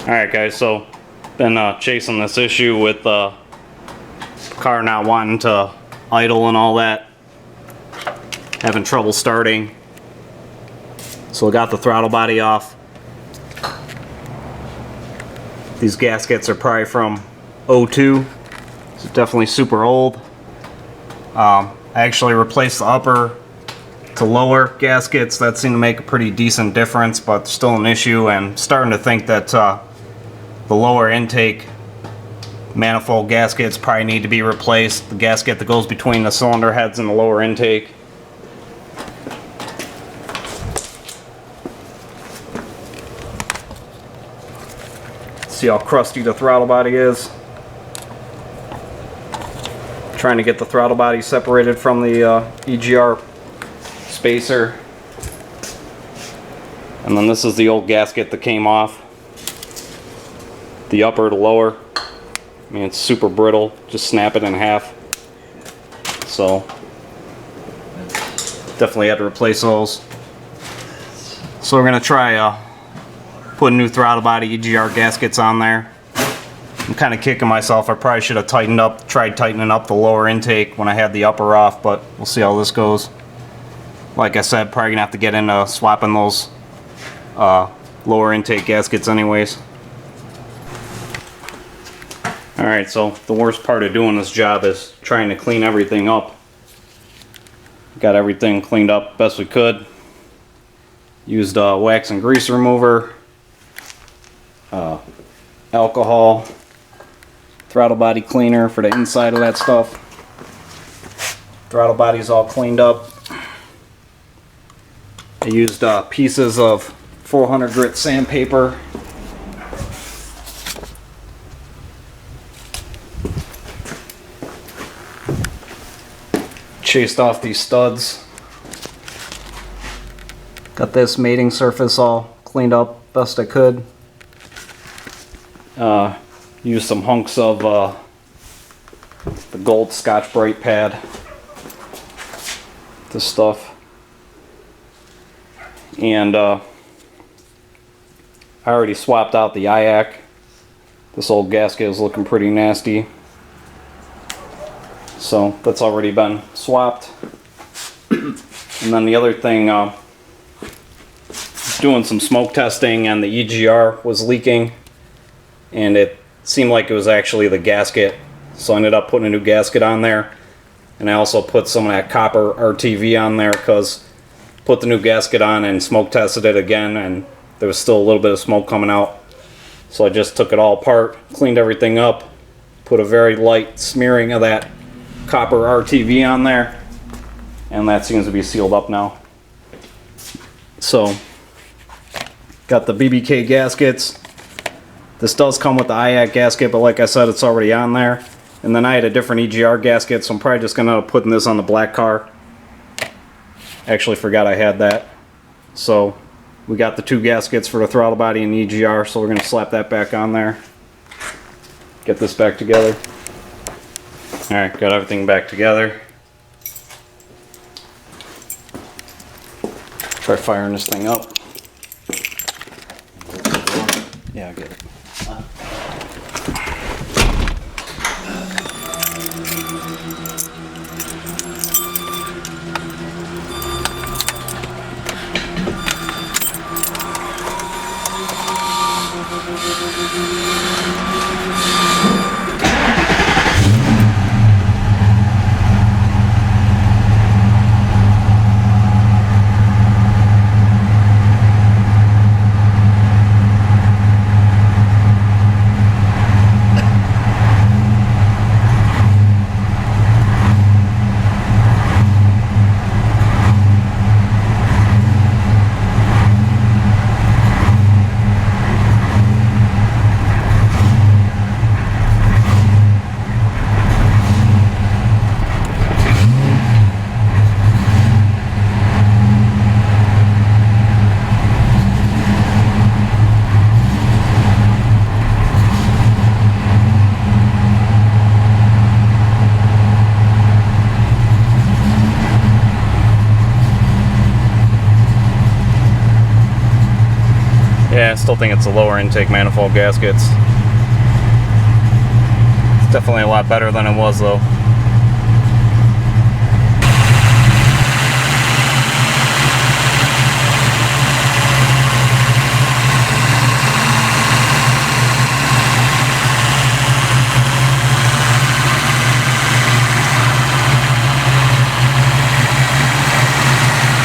Alright guys, so been chasing this issue with the car not wanting to idle and all that, having trouble starting. So I got the throttle body off. These gaskets are probably from '02, so definitely super old. I actually replaced the upper to lower gaskets. That seemed to make a pretty decent difference, but still an issue, and starting to think that the lower intake manifold gaskets probably need to be replaced. The gasket that goes between the cylinder heads and the lower intake. See how crusty the throttle body is. Trying to get the throttle body separated from the EGR spacer. And then this is the old gasket that came off. The upper to lower. I mean, it's super brittle. Just snap it in half. So definitely had to replace those. So we're gonna try putting new throttle body EGR gaskets on there. I'm kind of kicking myself. I probably should have tried tightening up the lower intake when I had the upper off, but we'll see how this goes. Like I said, probably gonna have to get into swapping those lower intake gaskets anyways. Alright, so the worst part of doing this job is trying to clean everything up. Got everything cleaned up best we could. Used wax and grease remover, alcohol, throttle body cleaner for the inside of that stuff. Throttle body's all cleaned up. I used pieces of 400 grit sandpaper. Chased off these studs. Got this mating surface all cleaned up best I could. Used some hunks of the gold Scotch-Brite pad. This stuff. And I already swapped out the IAC. This old gasket is looking pretty nasty. So that's already been swapped. And then the other thing, doing some smoke testing and the EGR was leaking, and it seemed like it was actually the gasket, so I ended up putting a new gasket on there. And I also put some of that copper RTV on there because put the new gasket on and smoke tested it again, and there was still a little bit of smoke coming out. So I just took it all apart, cleaned everything up, put a very light smearing of that copper RTV on there, and that seems to be sealed up now. So got the BBK gaskets. This does come with the IAC gasket, but like I said, it's already on there. And then I had a different EGR gasket, so I'm probably just gonna end up putting this on the black car. Actually forgot I had that. So we got the two gaskets for the throttle body and the EGR, so we're gonna slap that back on there. Get this back together. Alright, got everything back together. Try firing this thing up. Yeah, I get it. Yeah, I still think it's the lower intake manifold gaskets. It's definitely a lot better than it was though.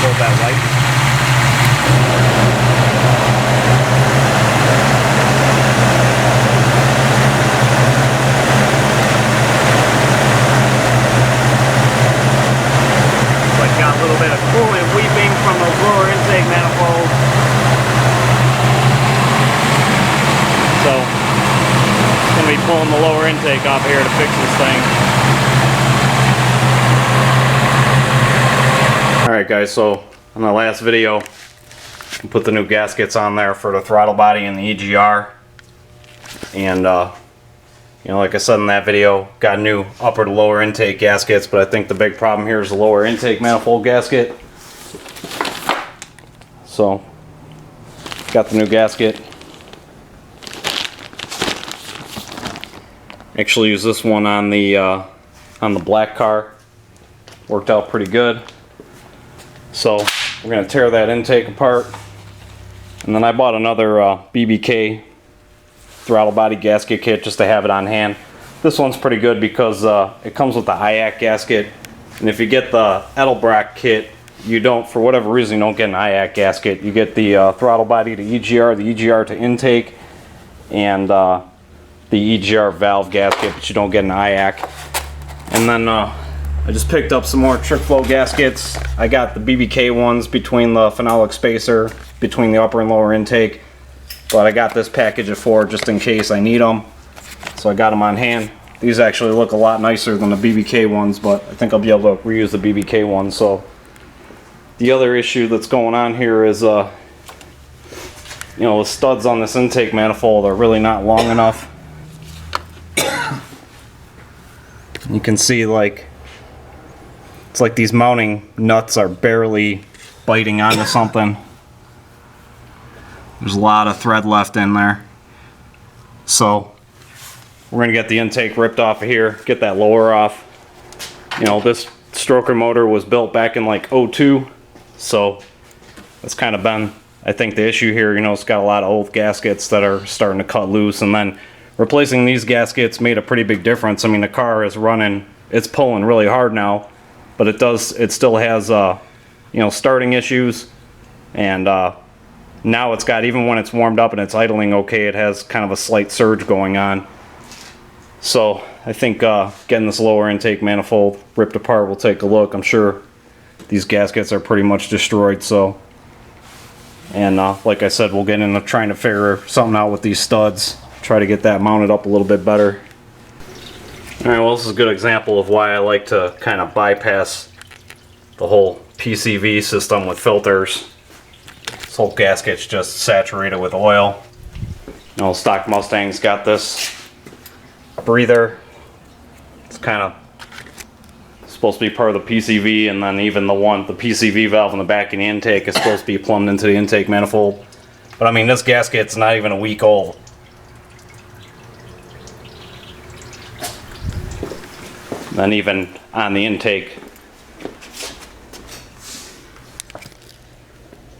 Hold that light. Got a little bit of coolant weeping from those lower intake manifolds. So, I'm going to be pulling the lower intake off here to fix this thing. Alright guys, so on the last video, I put the new gaskets on there for the throttle body and the EGR. And you know, like I said in that video, got new upper to lower intake gaskets, but I think the big problem here is the lower intake manifold gasket. So, got the new gasket. Actually used this one on the black car. Worked out pretty good. So, we're going to tear that intake apart. And then I bought another BBK throttle body gasket kit just to have it on hand. This one's pretty good because it comes with the IAC gasket, and if you get the Edelbrock kit, you don't, for whatever reason, you don't get an IAC gasket. You get the throttle body to EGR, the EGR to intake, and the EGR valve gasket, but you don't get an IAC. And then I just picked up some more trick flow gaskets. I got the BBK ones between the phenolic spacer, between the upper and lower intake. But I got this package of 4 just in case I need them. So I got them on hand. These actually look a lot nicer than the BBK ones, but I think I'll be able to reuse the BBK ones. So the other issue that's going on here is, you know, the studs on this intake manifold are really not long enough. You can see, like, it's like these mounting nuts are barely biting onto something. There's a lot of thread left in there. So we're going to get the intake ripped off of here, get that lower off. You know, this stroker motor was built back in like '02, so that's kind of been, I think, the issue here. You know, it's got a lot of old gaskets that are starting to cut loose, and then replacing these gaskets made a pretty big difference. I mean, the car is running, it's pulling really hard now, but it still has you know, starting issues, and now it's got, even when it's warmed up and it's idling okay, it has kind of a slight surge going on. So I think getting this lower intake manifold ripped apart will take a look. I'm sure these gaskets are pretty much destroyed. So, and like I said, we'll get into trying to figure something out with these studs, try to get that mounted up a little bit better. Alright, well, this is a good example of why I like to kind of bypass the whole PCV system with filters. This whole gasket's just saturated with oil. You know, stock Mustang's got this breather. It's kind of supposed to be part of the PCV, and then even the PCV valve in the back of the intake is supposed to be plumbed into the intake manifold. But I mean, this gasket's not even a week old. And then even on the intake,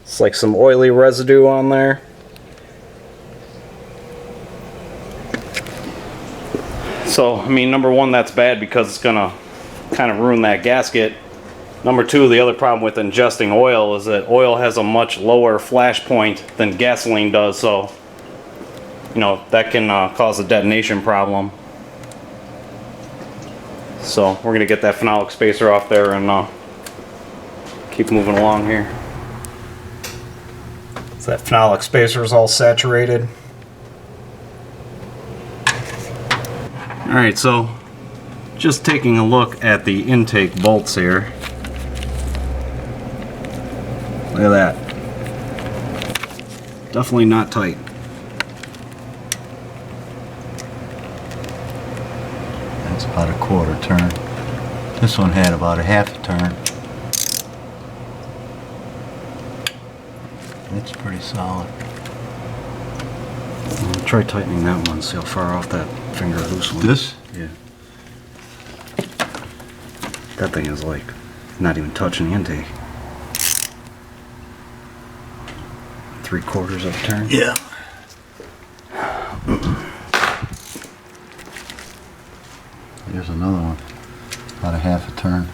it's like some oily residue on there. So, I mean, number one, that's bad because it's gonna kind of ruin that gasket. Number two, the other problem with ingesting oil is that oil has a much lower flash point than gasoline does, so, you know, that can cause a detonation problem. So we're gonna get that phenolic spacer off there and keep moving along here. So that phenolic spacer is all saturated. Alright, so just taking a look at the intake bolts here. Look at that. Definitely not tight. That's about a quarter turn. This one had about a half a turn. It's pretty solid. Try tightening that one, see how far off that finger loose one. This? Yeah. That thing is like not even touching the intake. 3/4 of a turn. Yeah. Here's another one. About a half a turn.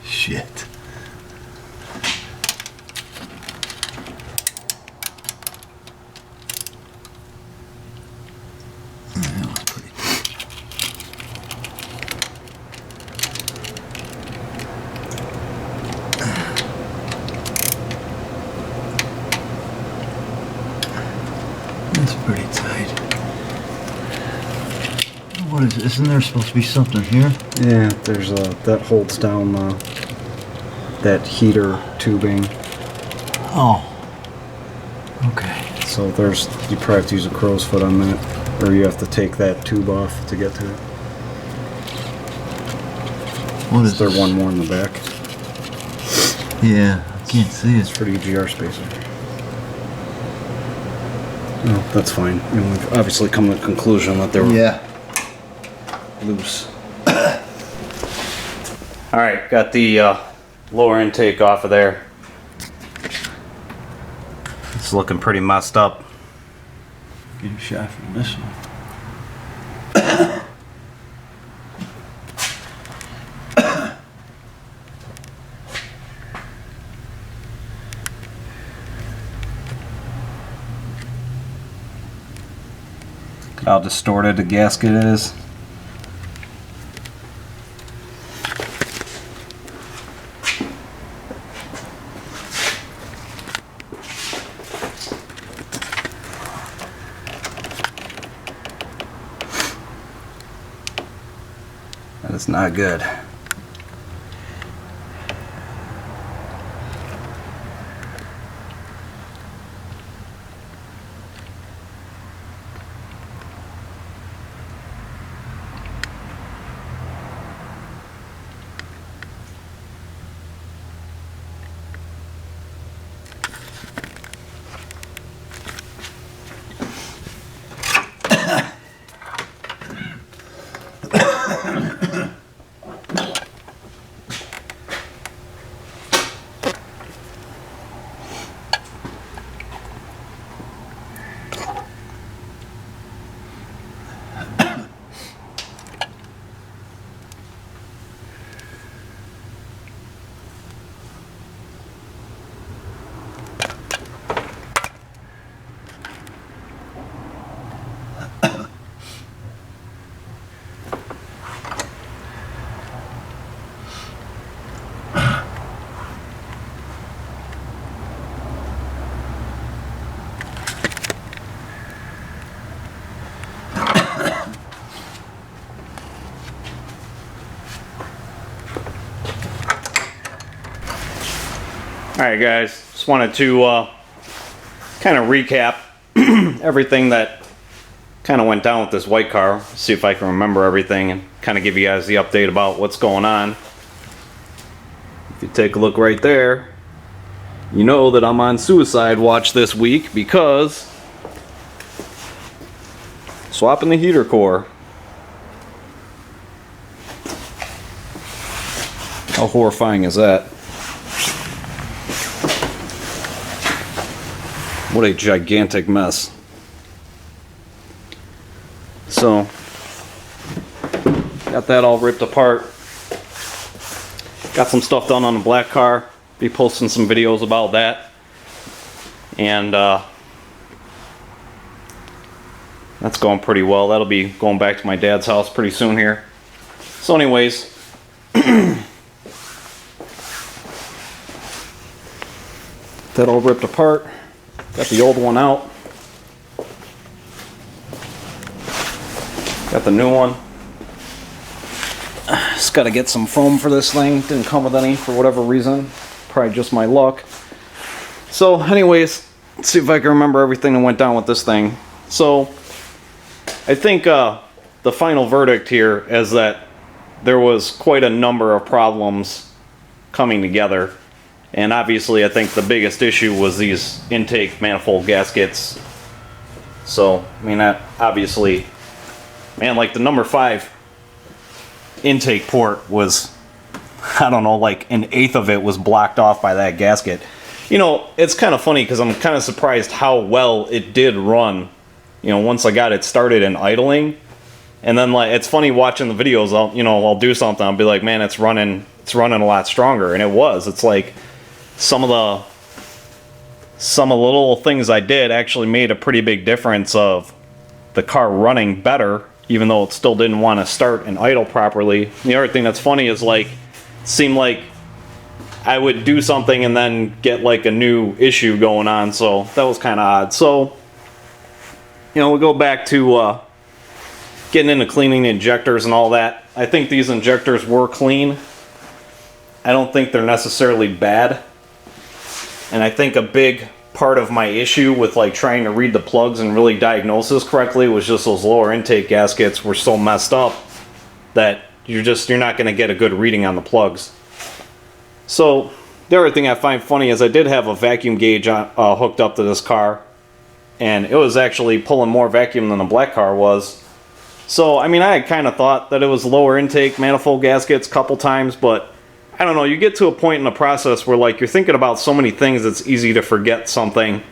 Shit. That was pretty tight. That's pretty tight. What is it? Isn't there supposed to be something here? Yeah, there's that holds down that heater tubing. Oh. Okay. So there's, you probably have to use a crow's foot on that, or you have to take that tube off to get to it. What Is is there this? one more in the back? Yeah, I can't see It's it. for the EGR spacer. No, that's fine. I mean, we've obviously come to the conclusion that they were Yeah. loose. Alright, got the lower intake off of there. It's looking pretty messed up. Get a shot from this one. Look how distorted the gasket is. That is not good. Alright guys, just wanted to kind of recap everything that kind of went down with this white car, see if I can remember everything and kind of give you guys the update about what's going on. If you take a look right there, you know that I'm on suicide watch this week because swapping the heater core. How horrifying is that? What a gigantic mess. So, got that all ripped apart. Got some stuff done on the black car. Be posting some videos about that. And that's going pretty well. That'll be going back to my dad's house pretty soon here. So anyways, that all ripped apart. Got the old one out. Got the new one. Just got to get some foam for this thing. Didn't come with any for whatever reason. Probably just my luck. So anyways, let's see if I can remember everything that went down with this thing. So I think the final verdict here is that there was quite a number of problems coming together. And obviously I think the biggest issue was these intake manifold gaskets. So, I mean, that obviously, man, like the number 5 intake port was, I don't know, like an eighth of it was blocked off by that gasket. You know, it's kind of funny because I'm kind of surprised how well it did run, you know, once I got it started and idling. And then, like, it's funny watching the videos. I'll do something, I'll be like, man, it's running a lot stronger, and it was. It's like some of the little things I did actually made a pretty big difference of the car running better, even though it still didn't want to start and idle properly. The other thing that's funny is, like, it seemed like I would do something and then get like a new issue going on, so that was kind of odd. So, you know, we'll go back to getting into cleaning the injectors and all that. I think these injectors were clean. I don't think they're necessarily bad. And I think a big part of my issue with like trying to read the plugs and really diagnose this correctly was just those lower intake gaskets were so messed up that you're not going to get a good reading on the plugs. So the other thing I find funny is I did have a vacuum gauge hooked up to this car, and it was actually pulling more vacuum than the black car was. So, I mean, I had kind of thought that it was lower intake manifold gaskets a couple times, but I don't know, you get to a point in the process where like you're thinking about so many things it's easy to forget something.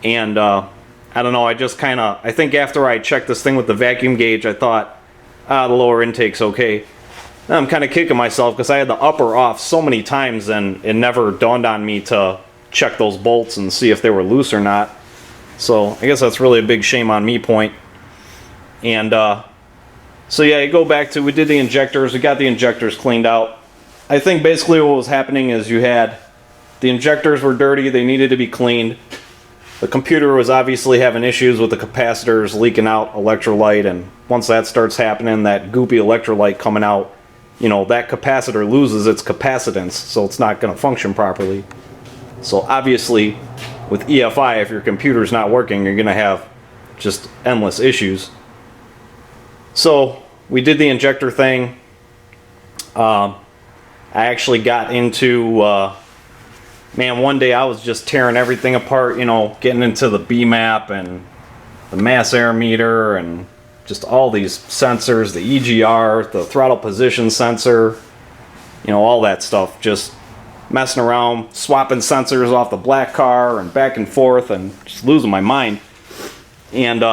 And I don't know, I think after I checked this thing with the vacuum gauge, I thought, the lower intake's okay. Now I'm kind of kicking myself because I had the upper off so many times and it never dawned on me to check those bolts and see if they were loose or not. So I guess that's really a big shame on me point. And so yeah, you go back to, we did the injectors, we got the injectors cleaned out. I think basically what was happening is you had, the injectors were dirty, they needed to be cleaned. The computer was obviously having issues with the capacitors leaking out electrolyte, and once that starts happening, that goopy electrolyte coming out, you know, that capacitor loses its capacitance, so it's not going to function properly. So obviously, with EFI, if your computer's not working, you're going to have just endless issues. So we did the injector thing. I actually got into, man, one day I was just tearing everything apart, you know, getting into the BMAP and the mass air meter and just all these sensors, the EGR, the throttle position sensor, you know, all that stuff. Just messing around, swapping sensors off the black car and back and forth and just losing my mind. And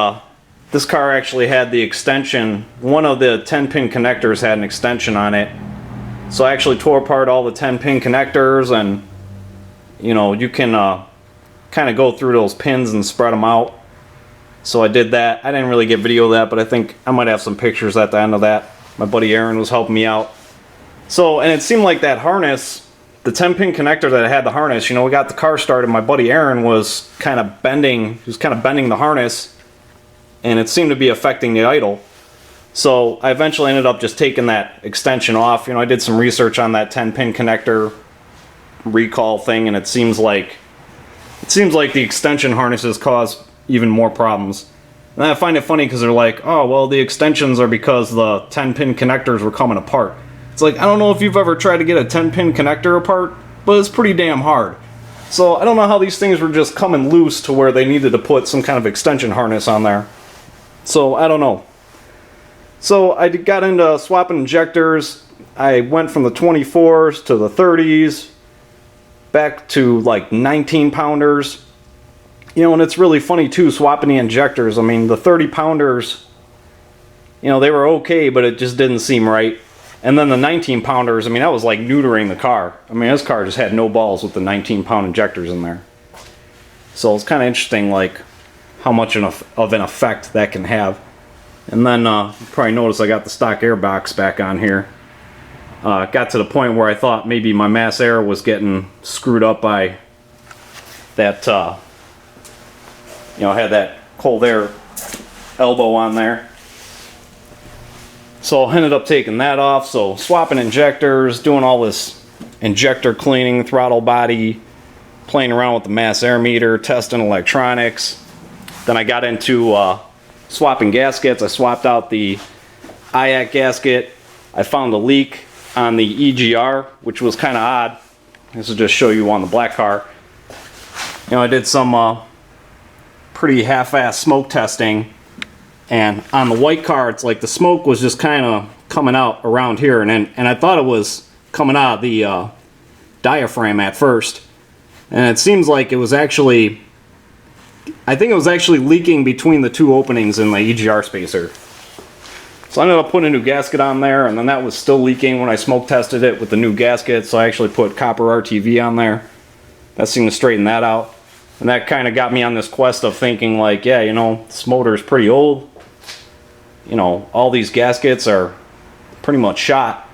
this car actually had the extension, one of the 10-pin connectors had an extension on it. So I actually tore apart all the 10-pin connectors, and you know, you can kind of go through those pins and spread them out. So I did that. I didn't really get video of that, but I think I might have some pictures at the end of that. My buddy Aaron was helping me out. So, and it seemed like that harness, the 10-pin connector that had the harness, you know, we got the car started, my buddy Aaron was kind of bending the harness, and it seemed to be affecting the idle. So I eventually ended up just taking that extension off. You know, I did some research on that 10-pin connector recall thing, and it seems like the extension harnesses cause even more problems. And I find it funny because they're like, oh, well, the extensions are because the 10-pin connectors were coming apart. It's like, I don't know if you've ever tried to get a 10-pin connector apart, but it's pretty damn hard. So I don't know how these things were just coming loose to where they needed to put some kind of extension harness on there. So I don't know. So I got into swapping injectors. I went from the 24s to the 30s, back to like 19 pounders. You know, and it's really funny too, swapping the injectors. I mean, the 30 pounders, you know, they were okay, but it just didn't seem right. And then the 19 pounders, I mean, that was like neutering the car. I mean, this car just had no balls with the 19-pound injectors in there. So it's kind of interesting, like, how much of an effect that can have. And then you probably noticed I got the stock air box back on here. Got to the point where I thought maybe my mass air was getting screwed up by that, you know, I had that cold air elbow on there. So I ended up taking that off. So swapping injectors, doing all this injector cleaning, throttle body, playing around with the mass air meter, testing electronics. Then I got into swapping gaskets. I swapped out the IAC gasket. I found a leak on the EGR, which was kind of odd. This will just show you on the black car. You know, I did some pretty half-assed smoke testing, and on the white car, it's like the smoke was just kind of coming out around here, and I thought it was coming out of the diaphragm at first, and it seems like it was actually, I think it was actually leaking between the two openings in the EGR spacer. So I ended up putting a new gasket on there, and then that was still leaking when I smoke tested it with the new gasket, so I actually put copper RTV on there. That seemed to straighten that out. And that kind of got me on this quest of thinking like, yeah, you know, this motor is pretty old. You know, all these gaskets are pretty much shot.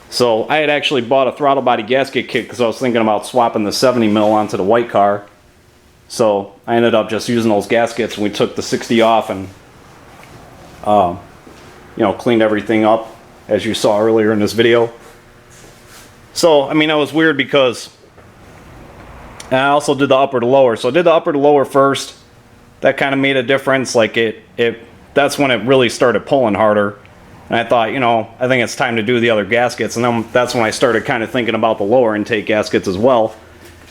So I had actually bought a throttle body gasket kit because I was thinking about swapping the 70 mil onto the white car. So I ended up just using those gaskets, and we took the 60 off and you know, cleaned everything up as you saw earlier in this video. So I mean, that was weird because I also did the upper to lower. So I did the upper to lower first. That kind of made a difference. Like that's when it really started pulling harder. And I thought, you know, I think it's time to do the other gaskets. And then that's when I started kind of thinking about the lower intake gaskets as well.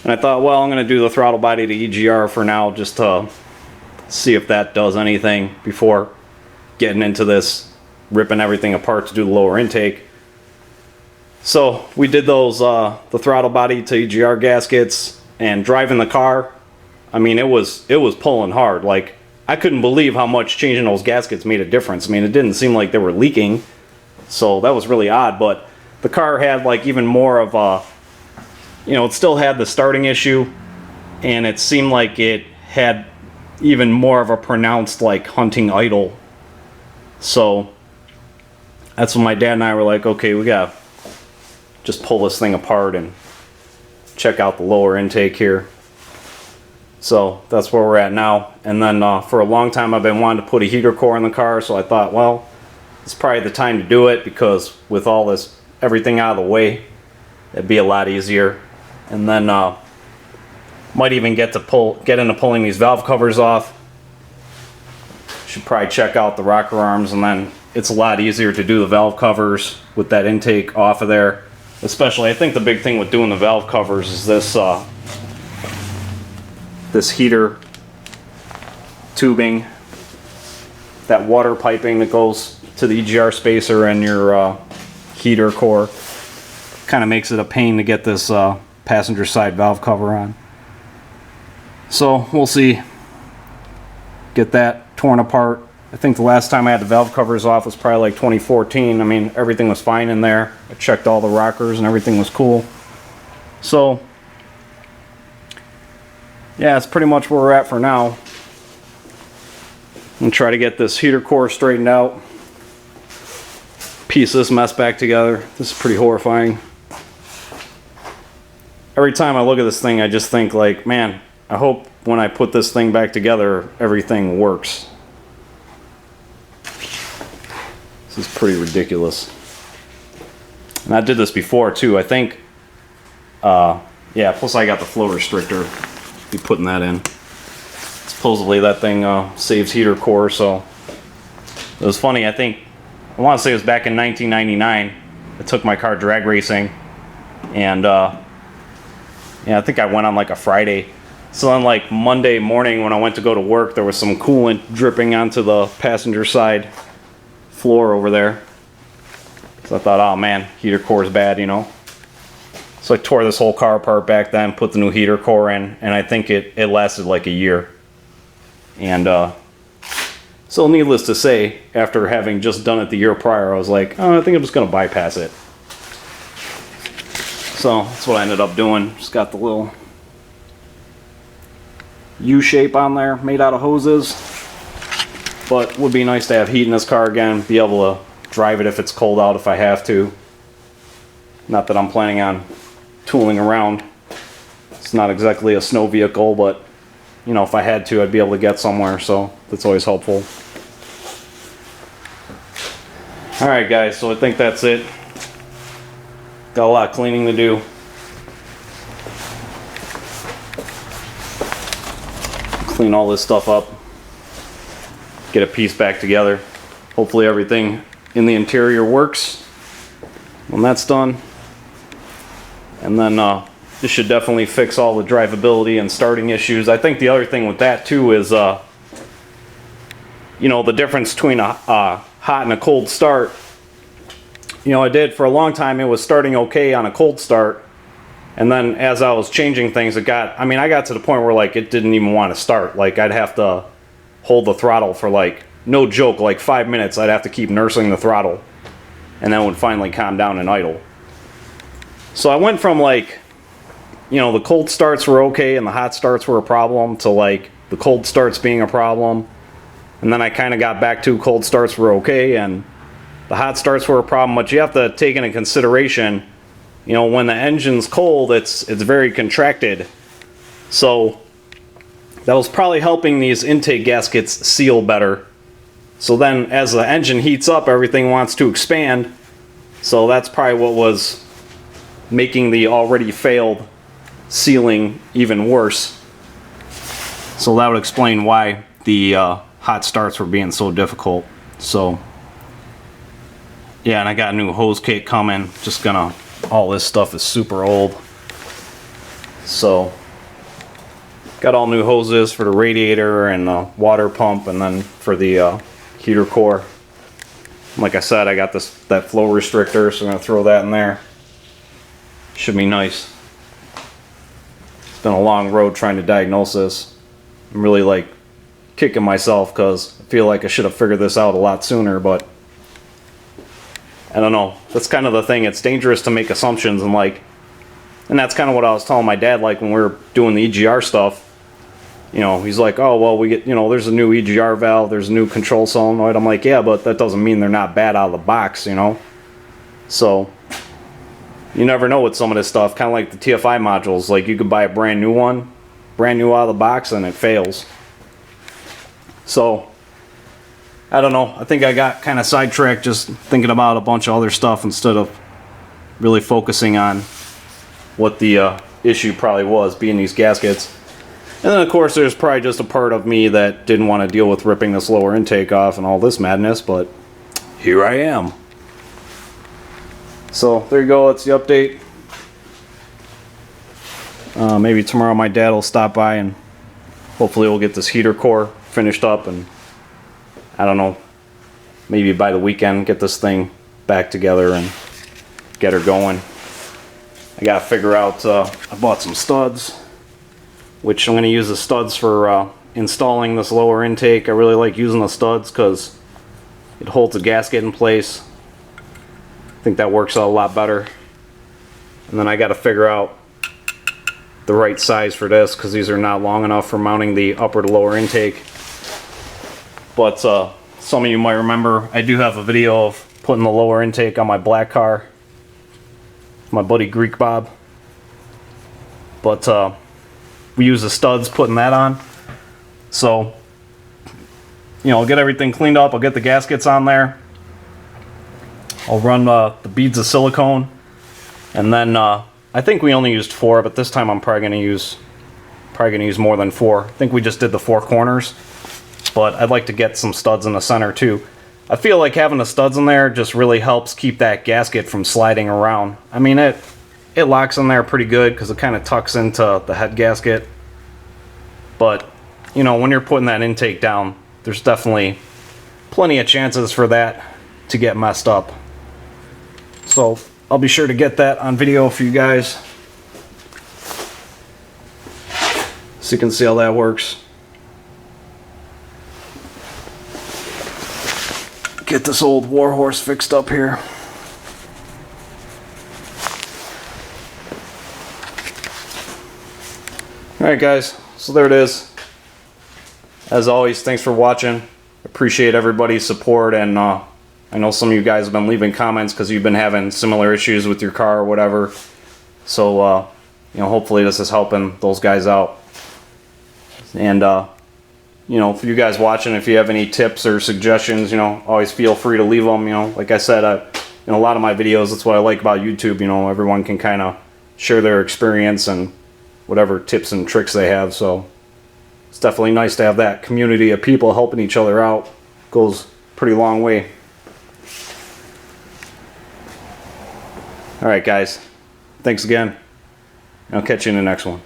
And I thought, well, I'm going to do the throttle body to EGR for now, just to see if that does anything before getting into this, ripping everything apart to do the lower intake. So we did those, the throttle body to EGR gaskets. And driving the car, I mean, it was pulling hard. Like, I couldn't believe how much changing those gaskets made a difference. I mean, it didn't seem like they were leaking, so that was really odd. But the car had like even more of a, you know, it still had the starting issue, and it seemed like it had even more of a pronounced like hunting idle. So that's when my dad and I were like, okay, we gotta just pull this thing apart and check out the lower intake here. So that's where we're at now. And then for a long time I've been wanting to put a heater core in the car, so I thought, well, it's probably the time to do it, because with all this, everything out of the way, it'd be a lot easier. And then might even get into pulling these valve covers off. Should probably check out the rocker arms, and then it's a lot easier to do the valve covers with that intake off of there. Especially, I think the big thing with doing the valve covers is this this heater tubing, that water piping that goes to the EGR spacer and your heater core. Kind of makes it a pain to get this passenger side valve cover on. So we'll see. Get that torn apart. I think the last time I had the valve covers off was probably like 2014. I mean, everything was fine in there. I checked all the rockers and everything was cool. So, yeah, that's pretty much where we're at for now. I'm gonna try to get this heater core straightened out. Piece this mess back together. This is pretty horrifying. Every time I look at this thing, I just think like, man, I hope when I put this thing back together, everything works. This is pretty ridiculous. And I did this before too, I think. Yeah, plus I got the flow restrictor. Be putting that in. Supposedly that thing saves heater core, so. It was funny, I want to say it was back in 1999. I took my car drag racing, and yeah, I think I went on like a Friday. So on like Monday morning when I went to go to work, there was some coolant dripping onto the passenger side floor over there. So I thought, oh man, heater core is bad, you know. So I tore this whole car apart back then, put the new heater core in, and I think it lasted like a year. And so needless to say, after having just done it the year prior, I was like, oh, I think I'm just gonna bypass it. So that's what I ended up doing. Just got the little U shape on there made out of hoses. But it would be nice to have heat in this car again, be able to drive it if it's cold out if I have to. Not that I'm planning on tooling around. It's not exactly a snow vehicle, but you know, if I had to, I'd be able to get somewhere, so that's always helpful. Alright guys, so I think that's it. Got a lot of cleaning to do. clean all this stuff up, get a piece back together. Hopefully everything in the interior works when that's done. And then this should definitely fix all the drivability and starting issues. I think the other thing with that too is, you know, the difference between a hot and a cold start. You know, I did for a long time, it was starting okay on a cold start. And then as I was changing things, I got to the point where like it didn't even want to start. Like I'd have to hold the throttle for like, no joke, like 5 minutes. I'd have to keep nursing the throttle. And then would finally calm down and idle. So I went from like, you know, the cold starts were okay and the hot starts were a problem to like the cold starts being a problem. And then I kind of got back to cold starts were okay and the hot starts were a problem. But you have to take into consideration, you know, when the engine's cold, it's very contracted. So that was probably helping these intake gaskets seal better. So then as the engine heats up, everything wants to expand. So that's probably what was making the already failed sealing even worse. So that would explain why the hot starts were being so difficult. So yeah, and I got a new hose kit coming. Just gonna, all this stuff is super old. So got all new hoses for the radiator and the water pump, and then for the heater core. Like I said, I got that flow restrictor, so I'm gonna throw that in there. Should be nice. It's been a long road trying to diagnose this. I'm really like kicking myself because I feel like I should have figured this out a lot sooner, but I don't know. That's kind of the thing. It's dangerous to make assumptions, and that's kind of what I was telling my dad, like when we were doing the EGR stuff. You know, he's like, oh, well, we get, you know, there's a new EGR valve, there's a new control solenoid. I'm like, yeah, but that doesn't mean they're not bad out of the box, you know? So you never know with some of this stuff, kind of like the TFI modules. Like you could buy a brand new one, brand new out of the box, and it fails. So I don't know. I think I got kind of sidetracked just thinking about a bunch of other stuff instead of really focusing on what the issue probably was, being these gaskets. And then of course there's probably just a part of me that didn't want to deal with ripping this lower intake off and all this madness, but here I am. So there you go, that's the update. Maybe tomorrow my dad will stop by and hopefully we'll get this heater core finished up, and I don't know, maybe by the weekend get this thing back together and get her going. I gotta figure out, I bought some studs, which I'm going to use the studs for installing this lower intake. I really like using the studs because it holds the gasket in place. I think that works out a lot better. And then I got to figure out the right size for this because these are not long enough for mounting the upper to lower intake. But some of you might remember, I do have a video of putting the lower intake on my black car. My buddy Greek Bob. But we use the studs putting that on. So, you know, I'll get everything cleaned up. I'll get the gaskets on there. I'll run the beads of silicone. And then I think we only used 4, but this time I'm probably gonna use more than 4. I think we just did the 4 corners. But I'd like to get some studs in the center too. I feel like having the studs in there just really helps keep that gasket from sliding around. I mean, it locks in there pretty good because it kind of tucks into the head gasket. But, you know, when you're putting that intake down, there's definitely plenty of chances for that to get messed up. So I'll be sure to get that on video for you guys, so you can see how that works. Get this old warhorse fixed up here. Alright guys, so there it is. As always, thanks for watching. Appreciate everybody's support, and I know some of you guys have been leaving comments because you've been having similar issues with your car or whatever. So, you know, hopefully this is helping those guys out. And, you know, for you guys watching, if you have any tips or suggestions, you know, always feel free to leave them. You know, like I said, in a lot of my videos, that's what I like about YouTube. You know, everyone can kind of share their experience and whatever tips and tricks they have. So it's definitely nice to have that community of people helping each other out. Goes a pretty long way. Alright guys, thanks again. I'll catch you in the next one.